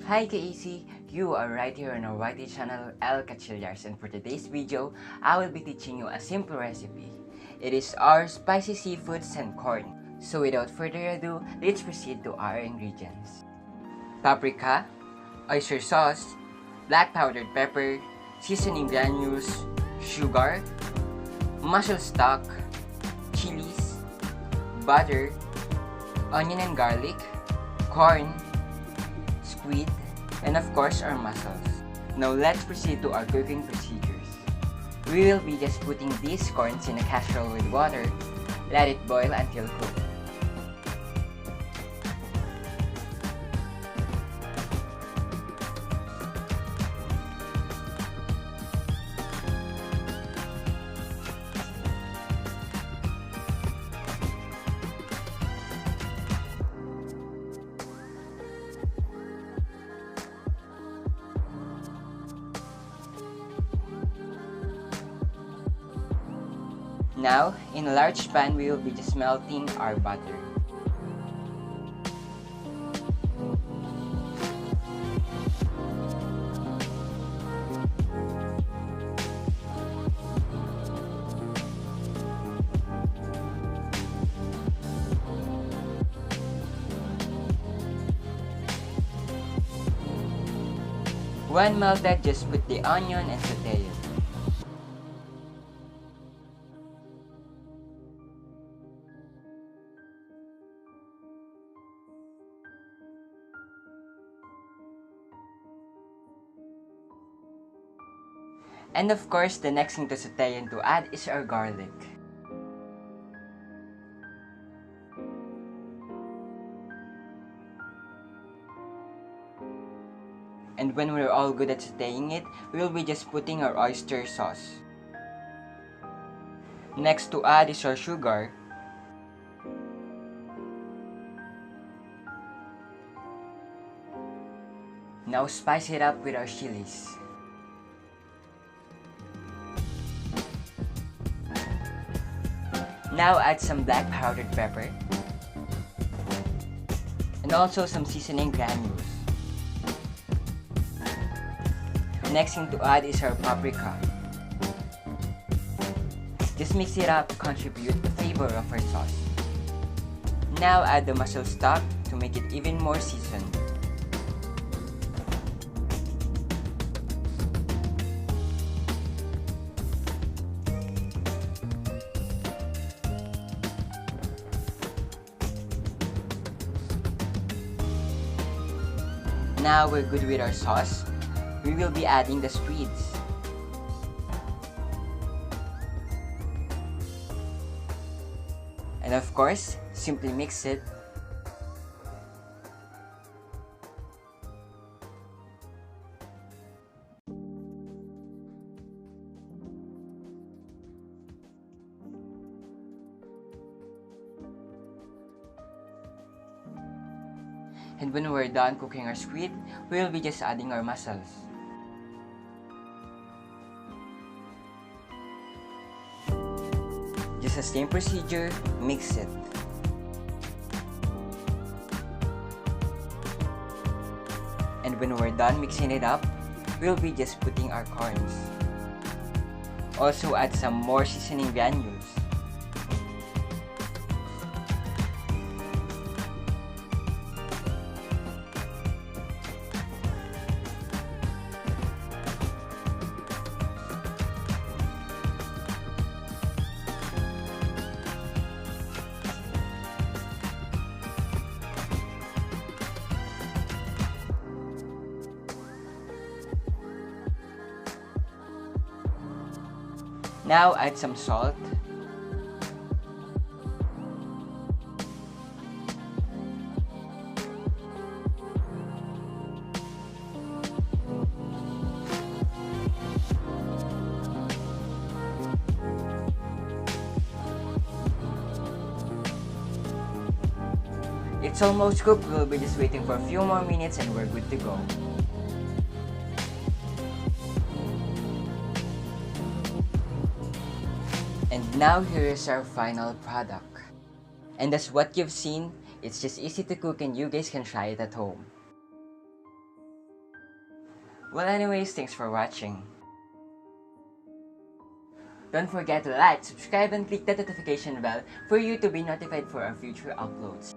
Hi KAC, you are right here on our YT channel El Cachillars, and for today's video, I will be teaching you a simple recipe. It is our spicy seafoods and corn. So without further ado, let's proceed to our ingredients. Paprika, oyster sauce, black powdered pepper, seasoning granules, sugar, mussel stock, chilies, butter, onion and garlic, corn, squid, and of course our mussels. Now let's proceed to our cooking procedures. We will be just putting these corns in a casserole with water. Let it boil until cooked. Now, in a large pan, we will be just melting our butter. When melted, just put the onion and saute it. And of course, the next thing to saute and to add is our garlic. And when we're all good at sauteing it, we'll be just putting our oyster sauce. Next to add is our sugar. Now spice it up with our chilies. Now add some black powdered pepper and also some seasoning granules. Next thing to add is our paprika. Just mix it up to contribute the flavor of our sauce. Now add the mussel stock to make it even more seasoned. Now we're good with our sauce. We will be adding the squids. And of course, simply mix it. And when we're done cooking our squid, we will be just adding our mussels. Just the same procedure, mix it. And when we're done mixing it up, we'll be just putting our corns. Also add some more seasoning granules. Now add some salt. It's almost cooked. We'll be just waiting for a few more minutes and we're good to go. And now here is our final product. And that's what you've seen. It's just easy to cook and you guys can try it at home. Well anyways, thanks for watching. Don't forget to like, subscribe, and click the notification bell for you to be notified for our future uploads.